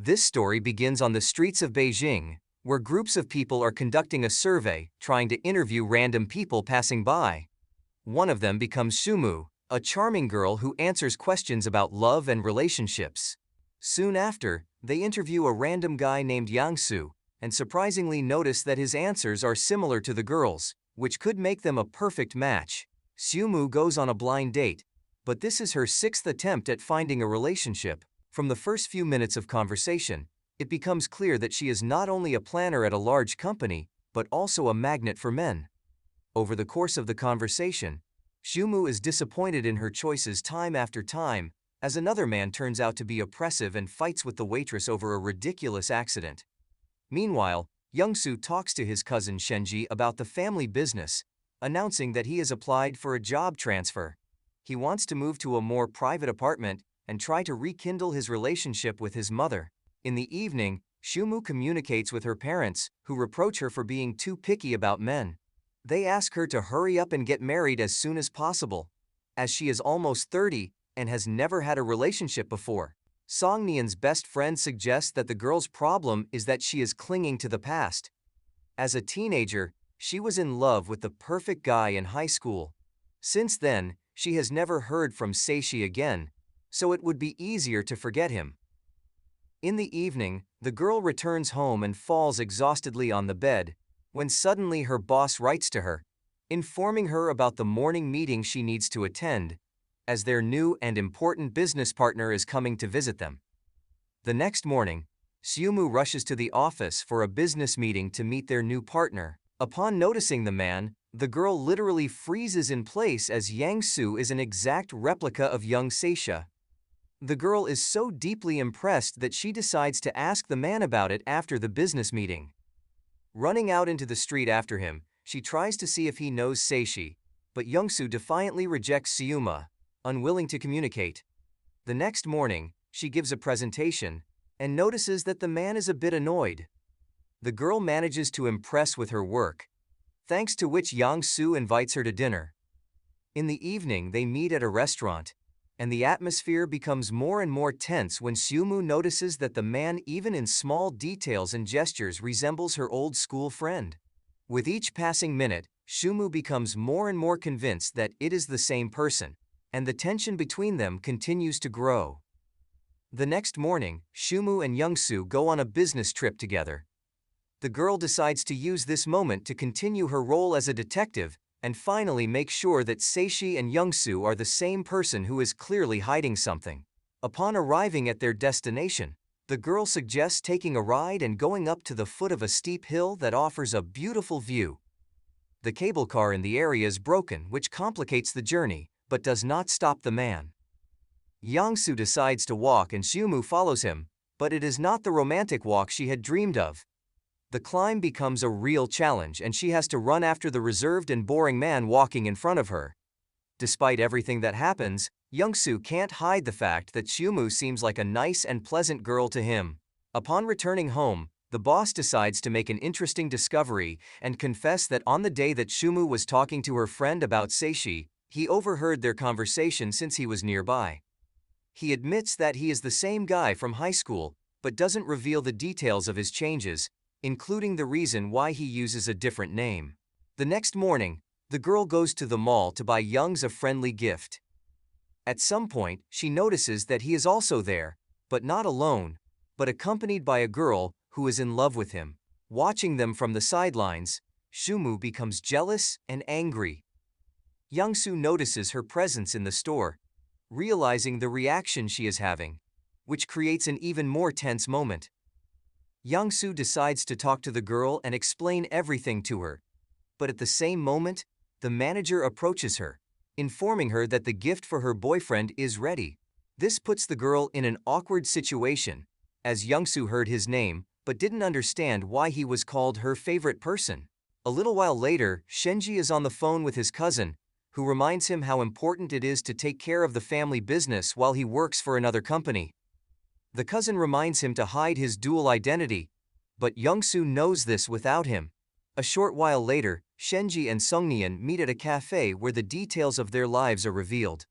This story begins on the streets of Beijing, where groups of people are conducting a survey, trying to interview random people passing by. One of them becomes Shumu, a charming girl who answers questions about love and relationships. Soon after, they interview a random guy named Yangsu, and surprisingly notice that his answers are similar to the girls, which could make them a perfect match. Shumu goes on a blind date, but this is her sixth attempt at finding a relationship. From the first few minutes of conversation, it becomes clear that she is not only a planner at a large company, but also a magnet for men. Over the course of the conversation, Shumu is disappointed in her choices time after time, as another man turns out to be oppressive and fights with the waitress over a ridiculous accident. Meanwhile, Youngsu talks to his cousin Shenji about the family business, announcing that he has applied for a job transfer. He wants to move to a more private apartment and try to rekindle his relationship with his mother. In the evening, Shumu communicates with her parents, who reproach her for being too picky about men. They ask her to hurry up and get married as soon as possible, as she is almost 30 and has never had a relationship before. Songnian's best friend suggests that the girl's problem is that she is clinging to the past. As a teenager, she was in love with the perfect guy in high school. Since then, she has never heard from Seishi again, so it would be easier to forget him. In the evening, the girl returns home and falls exhaustedly on the bed, when suddenly her boss writes to her, informing her about the morning meeting she needs to attend, as their new and important business partner is coming to visit them. The next morning, Xiumu rushes to the office for a business meeting to meet their new partner. Upon noticing the man, the girl literally freezes in place as Yangsu is an exact replica of young Seisha. The girl is so deeply impressed that she decides to ask the man about it after the business meeting. Running out into the street after him, she tries to see if he knows Seishi, but Youngsu defiantly rejects Xiuma, unwilling to communicate. The next morning, she gives a presentation and notices that the man is a bit annoyed. The girl manages to impress with her work, thanks to which Yangsu invites her to dinner. In the evening, they meet at a restaurant, and the atmosphere becomes more and more tense when Xiumu notices that the man, even in small details and gestures, resembles her old school friend. With each passing minute, Xiumu becomes more and more convinced that it is the same person, and the tension between them continues to grow. The next morning, Xiumu and Youngsu go on a business trip together. The girl decides to use this moment to continue her role as a detective and finally make sure that Seishi and Youngsu are the same person who is clearly hiding something. Upon arriving at their destination, the girl suggests taking a ride and going up to the foot of a steep hill that offers a beautiful view. The cable car in the area is broken, which complicates the journey, but does not stop the man. Yangsu decides to walk and Xiumu follows him, but it is not the romantic walk she had dreamed of. The climb becomes a real challenge and she has to run after the reserved and boring man walking in front of her. Despite everything that happens, Youngsu can't hide the fact that Xiumu seems like a nice and pleasant girl to him. Upon returning home, the boss decides to make an interesting discovery and confess that on the day that Xiumu was talking to her friend about Seishi, he overheard their conversation since he was nearby. He admits that he is the same guy from high school, but doesn't reveal the details of his changes, including the reason why he uses a different name. The next morning, the girl goes to the mall to buy Youngs a friendly gift. At some point, she notices that he is also there, but not alone, but accompanied by a girl who is in love with him. Watching them from the sidelines, Xiumu becomes jealous and angry. Youngsu notices her presence in the store, realizing the reaction she is having, which creates an even more tense moment. Youngsu decides to talk to the girl and explain everything to her, but at the same moment, the manager approaches her, informing her that the gift for her boyfriend is ready. This puts the girl in an awkward situation, as Youngsu heard his name but didn't understand why he was called her favorite person. A little while later, Shenji is on the phone with his cousin, who reminds him how important it is to take care of the family business while he works for another company. The cousin reminds him to hide his dual identity, but Youngsu knows this without him. A short while later, Shenji and Sungnian meet at a cafe where the details of their lives are revealed.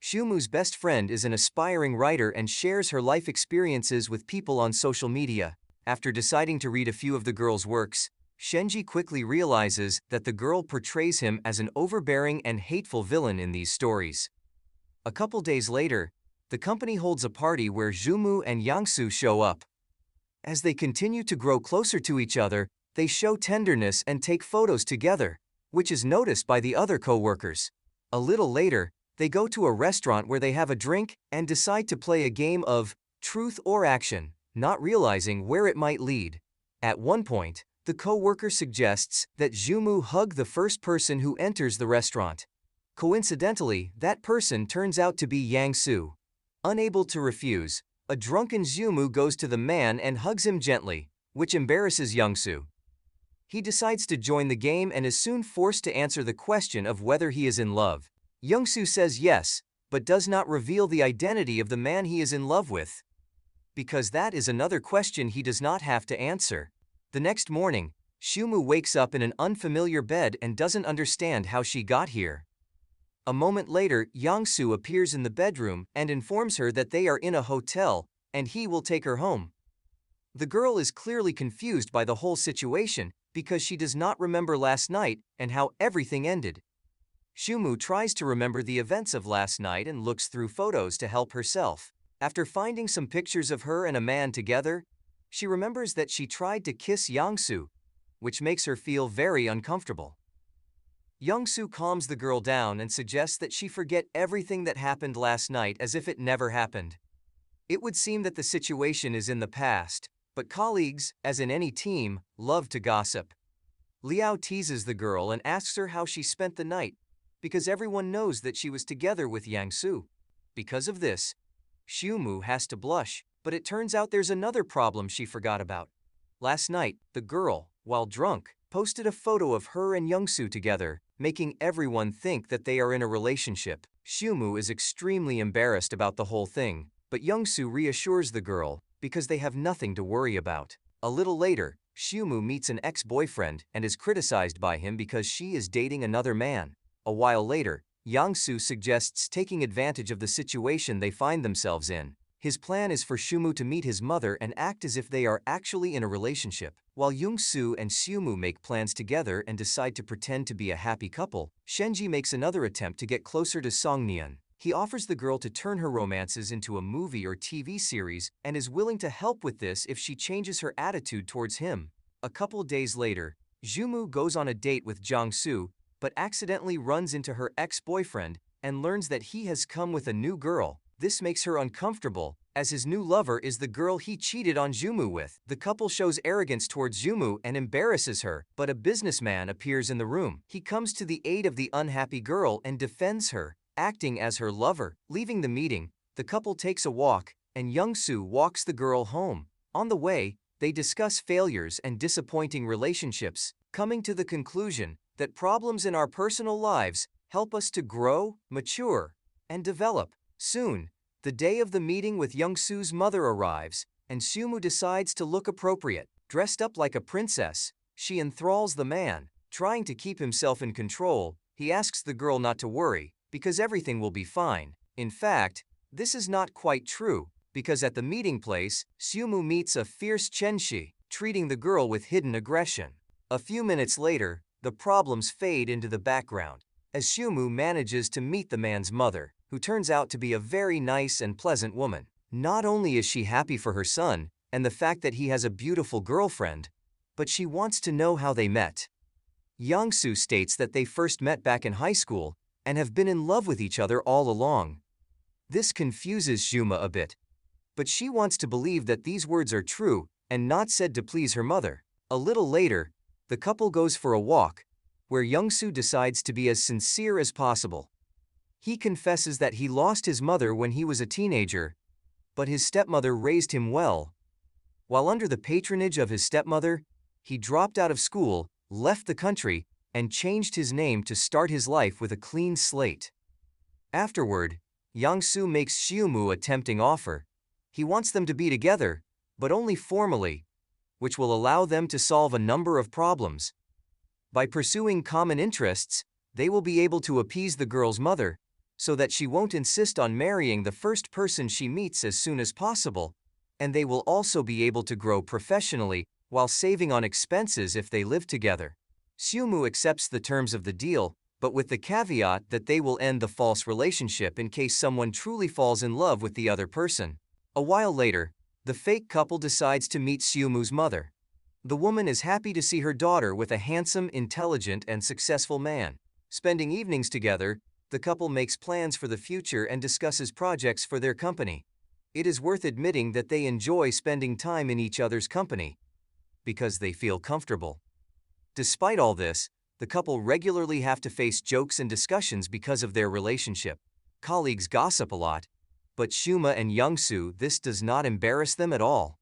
Xiumu's best friend is an aspiring writer and shares her life experiences with people on social media. After deciding to read a few of the girl's works, Shenji quickly realizes that the girl portrays him as an overbearing and hateful villain in these stories. A couple days later, the company holds a party where Xiumu and Yangsu show up. As they continue to grow closer to each other, they show tenderness and take photos together, which is noticed by the other co-workers. A little later, they go to a restaurant where they have a drink and decide to play a game of truth or action, not realizing where it might lead. At one point, the co-worker suggests that Xiumu hug the first person who enters the restaurant. Coincidentally, that person turns out to be Yangsu. Unable to refuse, a drunken Xiumu goes to the man and hugs him gently, which embarrasses Yangsu. He decides to join the game and is soon forced to answer the question of whether he is in love. Yangsu says yes, but does not reveal the identity of the man he is in love with, because that is another question he does not have to answer. The next morning, Xiumu wakes up in an unfamiliar bed and doesn't understand how she got here. A moment later, Yangsu appears in the bedroom and informs her that they are in a hotel and he will take her home. The girl is clearly confused by the whole situation because she does not remember last night and how everything ended. Xiumu tries to remember the events of last night and looks through photos to help herself. After finding some pictures of her and a man together, she remembers that she tried to kiss Yangsu, which makes her feel very uncomfortable. Yangsu calms the girl down and suggests that she forget everything that happened last night as if it never happened. It would seem that the situation is in the past, but colleagues, as in any team, love to gossip. Liao teases the girl and asks her how she spent the night, because everyone knows that she was together with Yangsu. Because of this, Xiumu has to blush, but it turns out there's another problem she forgot about. Last night, the girl, while drunk, posted a photo of her and Yangsu together, making everyone think that they are in a relationship. Xiumu is extremely embarrassed about the whole thing, but Yangsu reassures the girl because they have nothing to worry about. A little later, Xiumu meets an ex-boyfriend and is criticized by him because she is dating another man. A while later, Yangsu suggests taking advantage of the situation they find themselves in. His plan is for Xiumu to meet his mother and act as if they are actually in a relationship. While Yangsu and Xiumu make plans together and decide to pretend to be a happy couple, Shenji makes another attempt to get closer to Songnian. He offers the girl to turn her romances into a movie or TV series and is willing to help with this if she changes her attitude towards him. A couple days later, Xiumu goes on a date with Jiangsu, but accidentally runs into her ex-boyfriend and learns that he has come with a new girl. This makes her uncomfortable, as his new lover is the girl he cheated on Xiumu with. The couple shows arrogance towards Xiumu and embarrasses her, but a businessman appears in the room. He comes to the aid of the unhappy girl and defends her, acting as her lover. Leaving the meeting, the couple takes a walk, and Yangsu walks the girl home. On the way, they discuss failures and disappointing relationships, coming to the conclusion that problems in our personal lives help us to grow, mature, and develop. Soon, the day of the meeting with Yangsu's mother arrives, and Xiumu decides to look appropriate. Dressed up like a princess, she enthralls the man. Trying to keep himself in control, he asks the girl not to worry, because everything will be fine. In fact, this is not quite true, because at the meeting place, Xiumu meets a fierce Chenxi, treating the girl with hidden aggression. A few minutes later, the problems fade into the background, as Xiumu manages to meet the man's mother, who turns out to be a very nice and pleasant woman. Not only is she happy for her son and the fact that he has a beautiful girlfriend, but she wants to know how they met. Yangsu states that they first met back in high school and have been in love with each other all along. This confuses Xiumu a bit, but she wants to believe that these words are true and not said to please her mother. A little later, the couple goes for a walk, where Yangsu decides to be as sincere as possible. He confesses that he lost his mother when he was a teenager, but his stepmother raised him well. While under the patronage of his stepmother, he dropped out of school, left the country, and changed his name to start his life with a clean slate. Afterward, Yangsu makes Xiumu a tempting offer. He wants them to be together, but only formally, which will allow them to solve a number of problems. By pursuing common interests, they will be able to appease the girl's mother, so that she won't insist on marrying the first person she meets as soon as possible, and they will also be able to grow professionally while saving on expenses if they live together. Seomu accepts the terms of the deal, but with the caveat that they will end the false relationship in case someone truly falls in love with the other person. A while later, the fake couple decides to meet Seomu's mother. The woman is happy to see her daughter with a handsome, intelligent, and successful man. Spending evenings together, the couple makes plans for the future and discusses projects for their company. It is worth admitting that they enjoy spending time in each other's company because they feel comfortable. Despite all this, the couple regularly have to face jokes and discussions because of their relationship. Colleagues gossip a lot, but Shuma and Youngsoo, this does not embarrass them at all.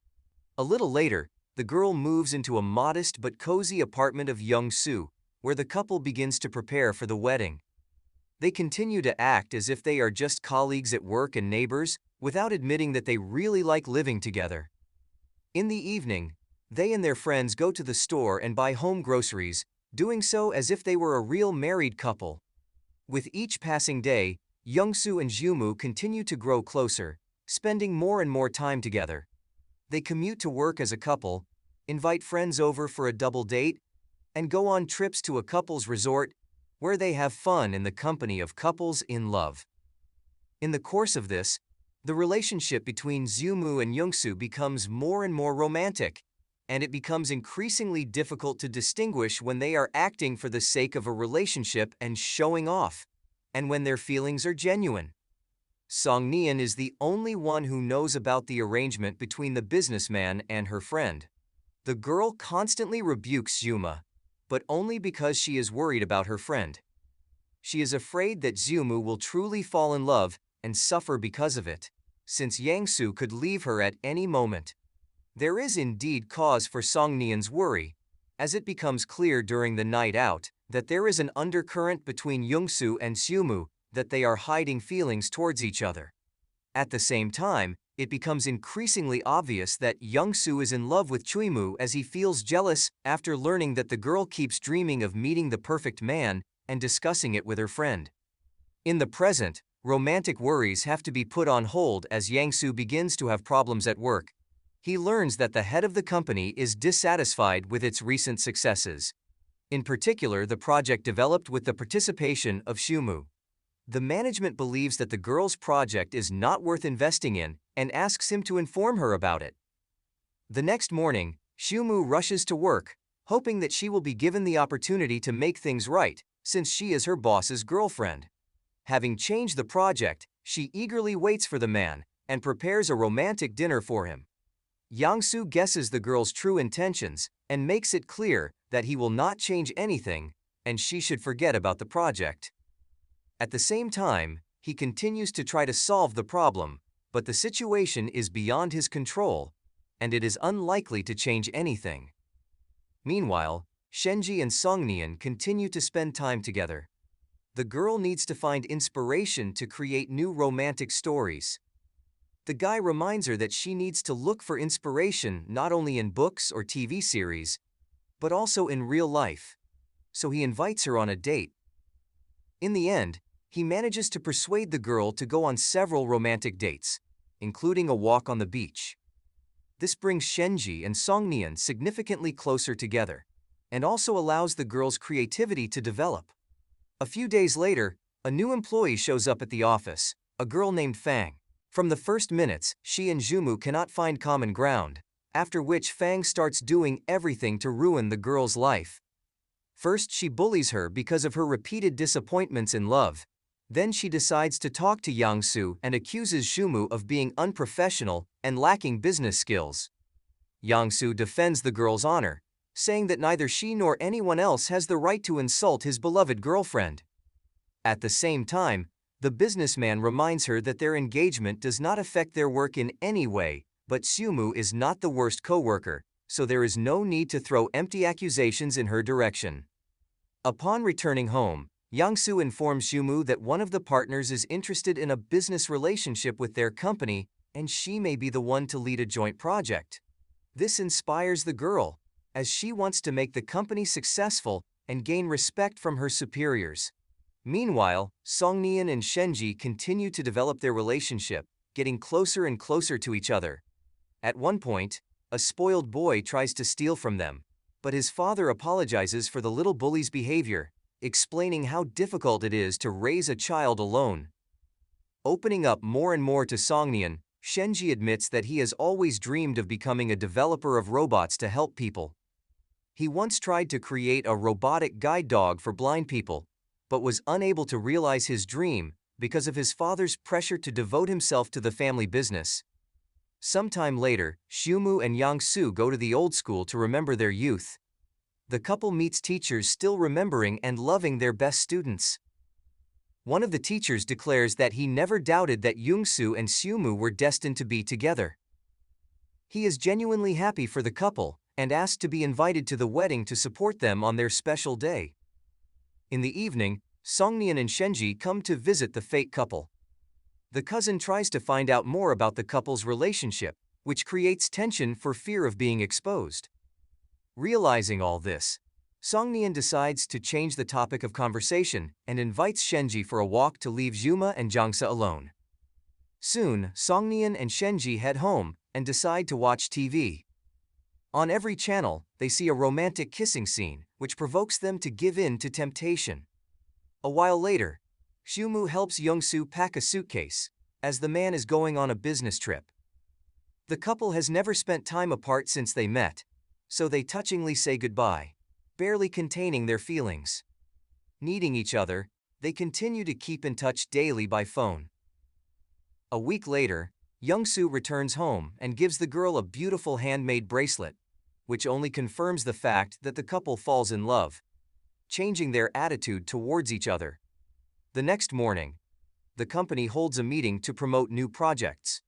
A little later, the girl moves into a modest but cozy apartment of Youngsoo, where the couple begins to prepare for the wedding. They continue to act as if they are just colleagues at work and neighbors, without admitting that they really like living together. In the evening, they and their friends go to the store and buy home groceries, doing so as if they were a real married couple. With each passing day, Youngsoo and Jumu continue to grow closer, spending more and more time together. They commute to work as a couple, invite friends over for a double date, and go on trips to a couple's resort, where they have fun in the company of couples in love. In the course of this, the relationship between Jumu and Youngsoo becomes more and more romantic, and it becomes increasingly difficult to distinguish when they are acting for the sake of a relationship and showing off, and when their feelings are genuine. Song-neon is the only one who knows about the arrangement between the businessman and her friend. The girl constantly rebukes Yuma, but only because she is worried about her friend. She is afraid that Xiumu will truly fall in love and suffer because of it, since Yangsu could leave her at any moment. There is indeed cause for Song-neon's worry, as it becomes clear during the night out that there is an undercurrent between Youngsoo and Xiumu, that they are hiding feelings towards each other. At the same time, it becomes increasingly obvious that Youngsoo is in love with Chuimu as he feels jealous after learning that the girl keeps dreaming of meeting the perfect man and discussing it with her friend. In the present, romantic worries have to be put on hold as Youngsoo begins to have problems at work. He learns that the head of the company is dissatisfied with its recent successes. In particular, the project developed with the participation of Xiumu. The management believes that the girl's project is not worth investing in and asks him to inform her about it. The next morning, Xiumu rushes to work, hoping that she will be given the opportunity to make things right, since she is her boss's girlfriend. Having changed the project, she eagerly waits for the man and prepares a romantic dinner for him. Youngsoo guesses the girl's true intentions and makes it clear that he will not change anything and she should forget about the project. At the same time, he continues to try to solve the problem, but the situation is beyond his control, and it is unlikely to change anything. Meanwhile, Shenji and Song-neon continue to spend time together. The girl needs to find inspiration to create new romantic stories. The guy reminds her that she needs to look for inspiration not only in books or TV series, but also in real life. So he invites her on a date. In the end, he manages to persuade the girl to go on several romantic dates, including a walk on the beach. This brings Shenji and Song-neon significantly closer together, and also allows the girl's creativity to develop. A few days later, a new employee shows up at the office, a girl named Fang. From the first minutes, she and Jumu cannot find common ground, after which Fang starts doing everything to ruin the girl's life. First, she bullies her because of her repeated disappointments in love. Then she decides to talk to Youngsoo and accuses Jumu of being unprofessional and lacking business skills. Youngsoo defends the girl's honor, saying that neither she nor anyone else has the right to insult his beloved girlfriend. At the same time, the businessman reminds her that their engagement does not affect their work in any way, but Xiumu is not the worst co-worker, so there is no need to throw empty accusations in her direction. Upon returning home, Youngsoo informs Xiumu that one of the partners is interested in a business relationship with their company and she may be the one to lead a joint project. This inspires the girl, as she wants to make the company successful and gain respect from her superiors. Meanwhile, Songnian and Shenji continue to develop their relationship, getting closer and closer to each other. At one point, a spoiled boy tries to steal from them, but his father apologizes for the little bully's behavior, explaining how difficult it is to raise a child alone. Opening up more and more to Songnian, Shenji admits that he has always dreamed of becoming a developer of robots to help people. He once tried to create a robotic guide dog for blind people, but was unable to realize his dream because of his father's pressure to devote himself to the family business. Sometime later, Xiumu and Yang-su go to the old school to remember their youth. The couple meets teachers still remembering and loving their best students. One of the teachers declares that he never doubted that Young-su and Xiumu were destined to be together. He is genuinely happy for the couple and asked to be invited to the wedding to support them on their special day. In the evening, Songnian and Shenji come to visit the fake couple. The cousin tries to find out more about the couple's relationship, which creates tension for fear of being exposed. Realizing all this, Songnian decides to change the topic of conversation and invites Shenji for a walk to leave Zuma and Jiangsa alone. Soon, Songnian and Shenji head home and decide to watch TV. On every channel, they see a romantic kissing scene, which provokes them to give in to temptation. A while later, Xiumu helps Young-su pack a suitcase, as the man is going on a business trip. The couple has never spent time apart since they met, so they touchingly say goodbye, barely containing their feelings. Needing each other, they continue to keep in touch daily by phone. A week later, Young-su returns home and gives the girl a beautiful handmade bracelet, which only confirms the fact that the couple falls in love, changing their attitude towards each other. The next morning, the company holds a meeting to promote new projects.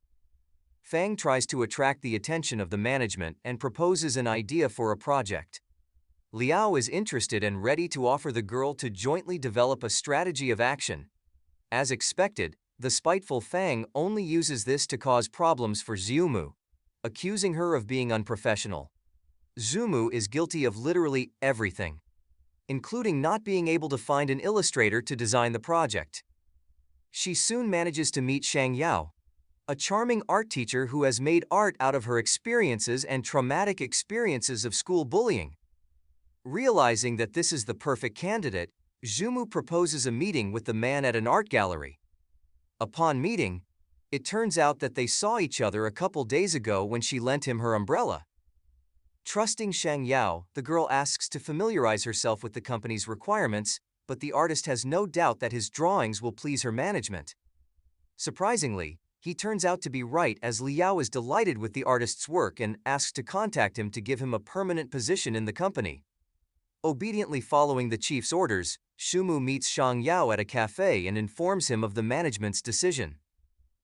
Fang tries to attract the attention of the management and proposes an idea for a project. Liao is interested and ready to offer the girl to jointly develop a strategy of action. As expected, the spiteful Fang only uses this to cause problems for Xiumu, accusing her of being unprofessional. Xiumu is guilty of literally everything, including not being able to find an illustrator to design the project. She soon manages to meet Shang Yao, a charming art teacher who has made art out of her experiences and traumatic experiences of school bullying. Realizing that this is the perfect candidate, Xiumu proposes a meeting with the man at an art gallery. Upon meeting, it turns out that they saw each other a couple days ago when she lent him her umbrella. Trusting Shang Yao, the girl asks to familiarize herself with the company's requirements, but the artist has no doubt that his drawings will please her management. Surprisingly, he turns out to be right, as Liao is delighted with the artist's work and asks to contact him to give him a permanent position in the company. Obediently following the chief's orders, Xiumu meets Shang Yao at a cafe and informs him of the management's decision.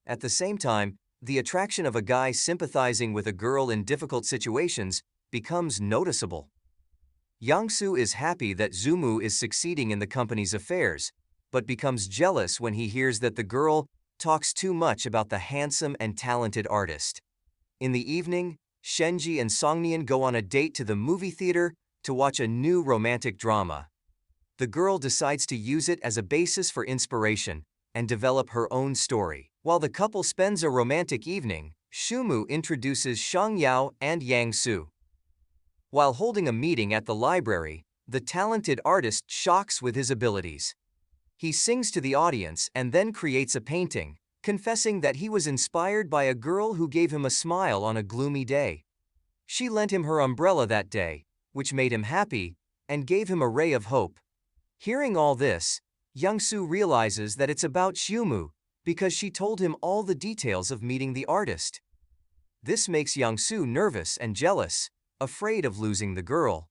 At the same time, the attraction of a guy sympathizing with a girl in difficult situations becomes noticeable. Yang-su is happy that Xiumu is succeeding in the company's affairs, but becomes jealous when he hears that the girl talks too much about the handsome and talented artist. In the evening, Shenji and Songnian go on a date to the movie theater to watch a new romantic drama. The girl decides to use it as a basis for inspiration and develop her own story. While the couple spends a romantic evening, Xiumu introduces Shang Yao and Yang-su. While holding a meeting at the library, the talented artist shocks with his abilities. He sings to the audience and then creates a painting, confessing that he was inspired by a girl who gave him a smile on a gloomy day. She lent him her umbrella that day, which made him happy and gave him a ray of hope. Hearing all this, Young-su realizes that it's about Xiumu because she told him all the details of meeting the artist. This makes Yang-su nervous and jealous, afraid of losing the girl.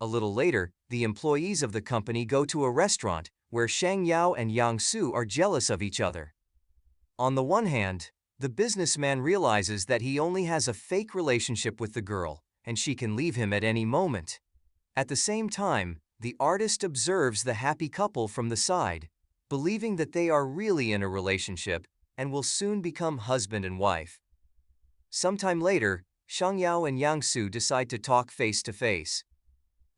A little later, the employees of the company go to a restaurant where Shang Yao and Yang-su are jealous of each other. On the one hand, the businessman realizes that he only has a fake relationship with the girl, and she can leave him at any moment. At the same time, the artist observes the happy couple from the side, believing that they are really in a relationship and will soon become husband and wife. Sometime later, Shang Yao and Yang-su decide to talk face to face.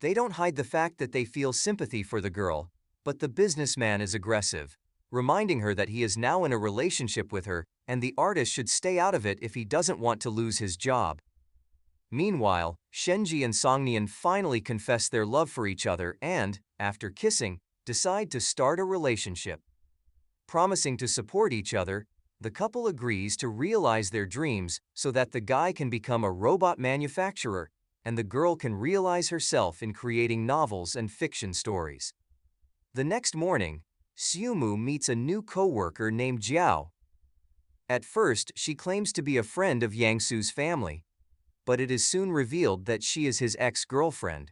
They don't hide the fact that they feel sympathy for the girl, but the businessman is aggressive, reminding her that he is now in a relationship with her and the artist should stay out of it if he doesn't want to lose his job. Meanwhile, Shenji and Songnian finally confess their love for each other and, after kissing, decide to start a relationship. Promising to support each other, the couple agrees to realize their dreams so that the guy can become a robot manufacturer and the girl can realize herself in creating novels and fiction stories. The next morning, Xiumu meets a new co-worker named Jiao. At first, she claims to be a friend of Yangsu's family, but it is soon revealed that she is his ex-girlfriend.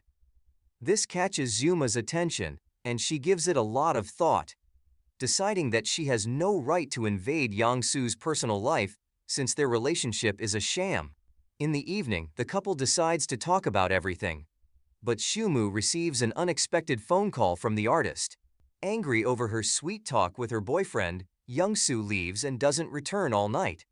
This catches Xiuma's attention, and she gives it a lot of thought, deciding that she has no right to invade Yangsu's personal life since their relationship is a sham. In the evening, the couple decides to talk about everything, but Xiumu receives an unexpected phone call from the artist. Angry over her sweet talk with her boyfriend, Youngsu leaves and doesn't return all night.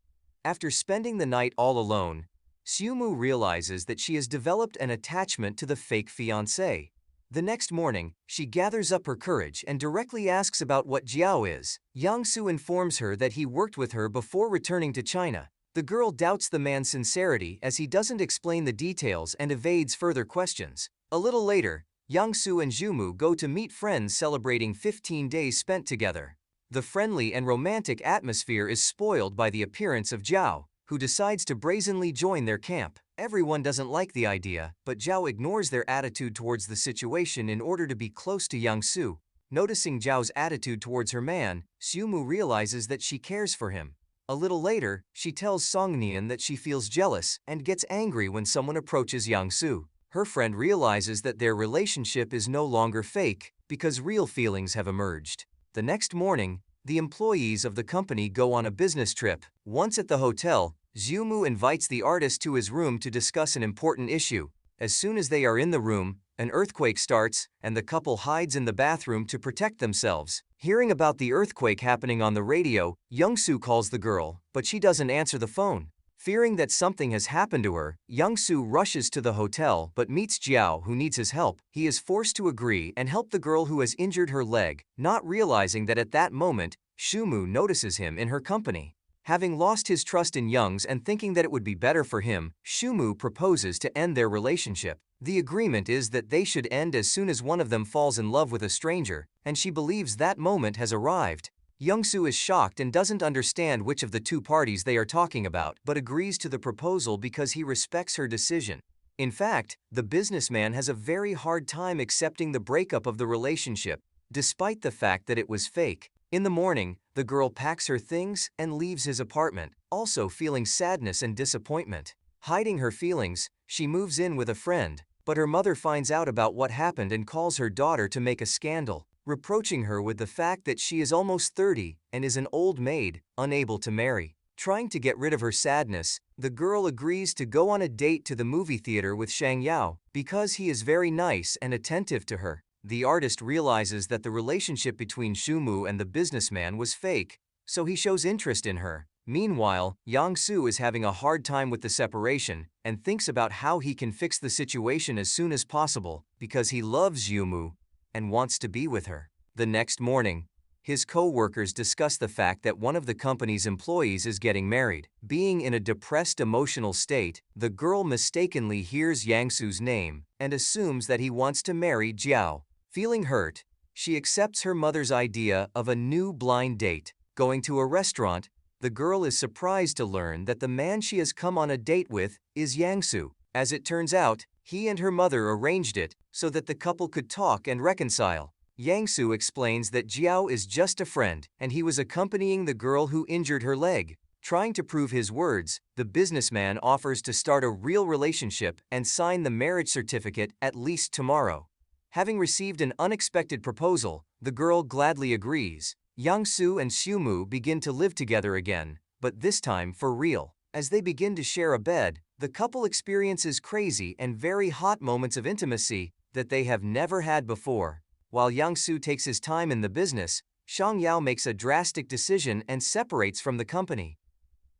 After spending the night all alone, Xiumu realizes that she has developed an attachment to the fake fiancé. The next morning, she gathers up her courage and directly asks about what Jiao is. Yangsu informs her that he worked with her before returning to China. The girl doubts the man's sincerity as he doesn't explain the details and evades further questions. A little later, Yangsu and Xiumu go to meet friends celebrating 15 days spent together. The friendly and romantic atmosphere is spoiled by the appearance of Jiao, who decides to brazenly join their camp. Everyone doesn't like the idea, but Jiao ignores their attitude towards the situation in order to be close to Yangsu. Noticing Jiao's attitude towards her man, Xiumu realizes that she cares for him. A little later, she tells Songnian that she feels jealous and gets angry when someone approaches Yangsu. Her friend realizes that their relationship is no longer fake because real feelings have emerged. The next morning, the employees of the company go on a business trip. Once at the hotel, Xiumu invites the artist to his room to discuss an important issue. As soon as they are in the room, an earthquake starts, and the couple hides in the bathroom to protect themselves. Hearing about the earthquake happening on the radio, Youngsu calls the girl, but she doesn't answer the phone. Fearing that something has happened to her, Youngsu rushes to the hotel but meets Jiao, who needs his help. He is forced to agree and help the girl who has injured her leg, not realizing that at that moment, Xiumu notices him in her company. Having lost his trust in Youngs and thinking that it would be better for him, Xiumu proposes to end their relationship. The agreement is that they should end as soon as one of them falls in love with a stranger, and she believes that moment has arrived. Youngsu is shocked and doesn't understand which of the two parties they are talking about, but agrees to the proposal because he respects her decision. In fact, the businessman has a very hard time accepting the breakup of the relationship, despite the fact that it was fake. In the morning, the girl packs her things and leaves his apartment, also feeling sadness and disappointment. Hiding her feelings, she moves in with a friend, but her mother finds out about what happened and calls her daughter to make a scandal, reproaching her with the fact that she is almost 30 and is an old maid, unable to marry. Trying to get rid of her sadness, the girl agrees to go on a date to the movie theater with Shang Yao because he is very nice and attentive to her. The artist realizes that the relationship between Xiumu and the businessman was fake, so he shows interest in her. Meanwhile, Yangsu is having a hard time with the separation and thinks about how he can fix the situation as soon as possible because he loves Xiumu and wants to be with her. The next morning, his co-workers discuss the fact that one of the company's employees is getting married. Being in a depressed emotional state, the girl mistakenly hears Yangsu's name and assumes that he wants to marry Jiao. Feeling hurt, she accepts her mother's idea of a new blind date. Going to a restaurant, the girl is surprised to learn that the man she has come on a date with is Yangsu. As it turns out, he and her mother arranged it so that the couple could talk and reconcile. Yangsu explains that Jiao is just a friend and he was accompanying the girl who injured her leg. Trying to prove his words, the businessman offers to start a real relationship and sign the marriage certificate at least tomorrow. Having received an unexpected proposal, the girl gladly agrees. Yangsu and Xiumu begin to live together again, but this time for real. As they begin to share a bed, the couple experiences crazy and very hot moments of intimacy that they have never had before. While Yangsu takes his time in the business, Shang Yao makes a drastic decision and separates from the company.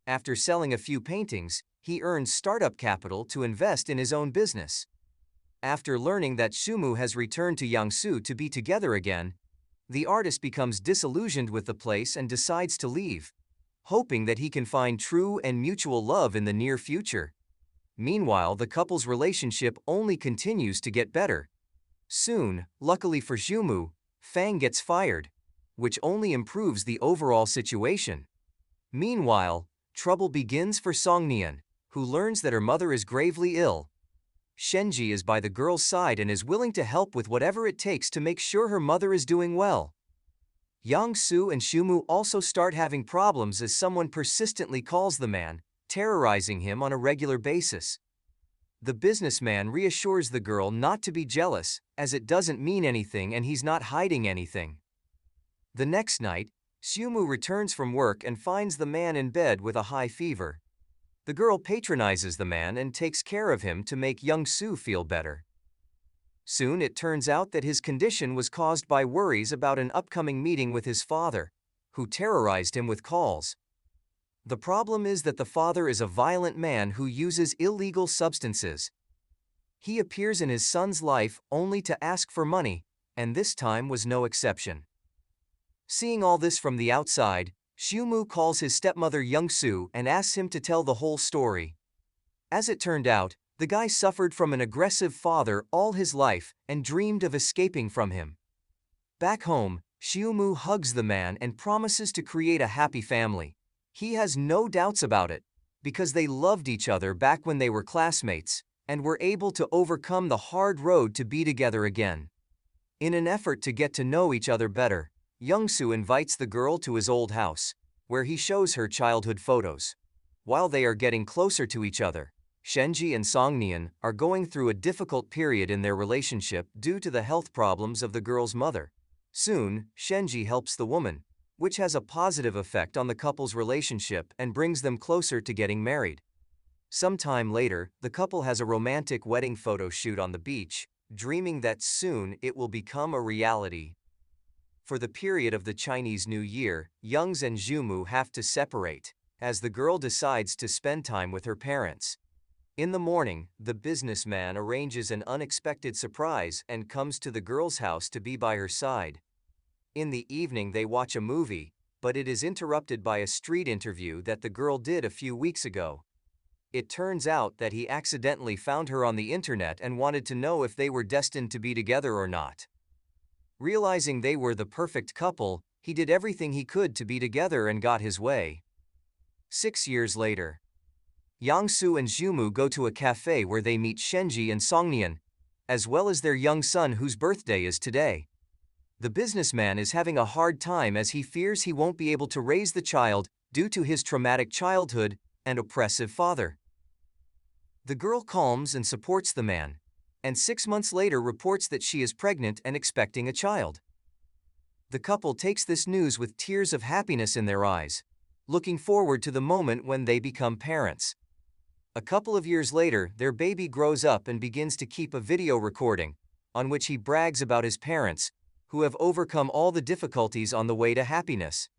After selling a few paintings, he earns startup capital to invest in his own business. After learning that Xiumu has returned to Yangsu to be together again, The artist becomes disillusioned with the place and decides to leave, hoping that he can find true and mutual love in the near future. Meanwhile, the couple's relationship only continues to get better. Soon, luckily for Xiumu, Fang gets fired, which only improves the overall situation. Meanwhile, trouble begins for Songnian, who learns that her mother is gravely ill. Shenji is by the girl's side and is willing to help with whatever it takes to make sure her mother is doing well. Yang Su and Xiumu also start having problems as someone persistently calls the man, terrorizing him on a regular basis. The businessman reassures the girl not to be jealous, as it doesn't mean anything and he's not hiding anything. The next night, Xiumu returns from work and finds the man in bed with a high fever. The girl patronizes the man and takes care of him to make Young Su feel better. Soon it turns out that his condition was caused by worries about an upcoming meeting with his father, who terrorized him with calls. The problem is that the father is a violent man who uses illegal substances. He appears in his son's life only to ask for money, and this time was no exception. Seeing all this from the outside, Xiumu calls his stepmother Youngsu and asks him to tell the whole story. As it turned out, the guy suffered from an aggressive father all his life and dreamed of escaping from him. Back home, Xiumu hugs the man and promises to create a happy family. He has no doubts about it, because they loved each other back when they were classmates, and were able to overcome the hard road to be together again. In an effort to get to know each other better, Youngsu invites the girl to his old house, where he shows her childhood photos. While they are getting closer to each other, Shenji and Songnian are going through a difficult period in their relationship due to the health problems of the girl's mother. Soon, Shenji helps the woman, which has a positive effect on the couple's relationship and brings them closer to getting married. Sometime later, the couple has a romantic wedding photo shoot on the beach, dreaming that soon it will become a reality. For the period of the Chinese New Year, Youngs and Xiumu have to separate, as the girl decides to spend time with her parents. In the morning, the businessman arranges an unexpected surprise and comes to the girl's house to be by her side. In the evening they watch a movie, but it is interrupted by a street interview that the girl did a few weeks ago. It turns out that he accidentally found her on the internet and wanted to know if they were destined to be together or not. Realizing they were the perfect couple, he did everything he could to be together and got his way. 6 years later, Yangsu and Xiumu go to a cafe where they meet Shenji and Songnian, as well as their young son whose birthday is today. The businessman is having a hard time as he fears he won't be able to raise the child due to his traumatic childhood and oppressive father. The girl calms and supports the man, and 6 months later reports that she is pregnant and expecting a child. The couple takes this news with tears of happiness in their eyes, looking forward to the moment when they become parents. A couple of years later, their baby grows up and begins to keep a video recording, on which he brags about his parents, who have overcome all the difficulties on the way to happiness.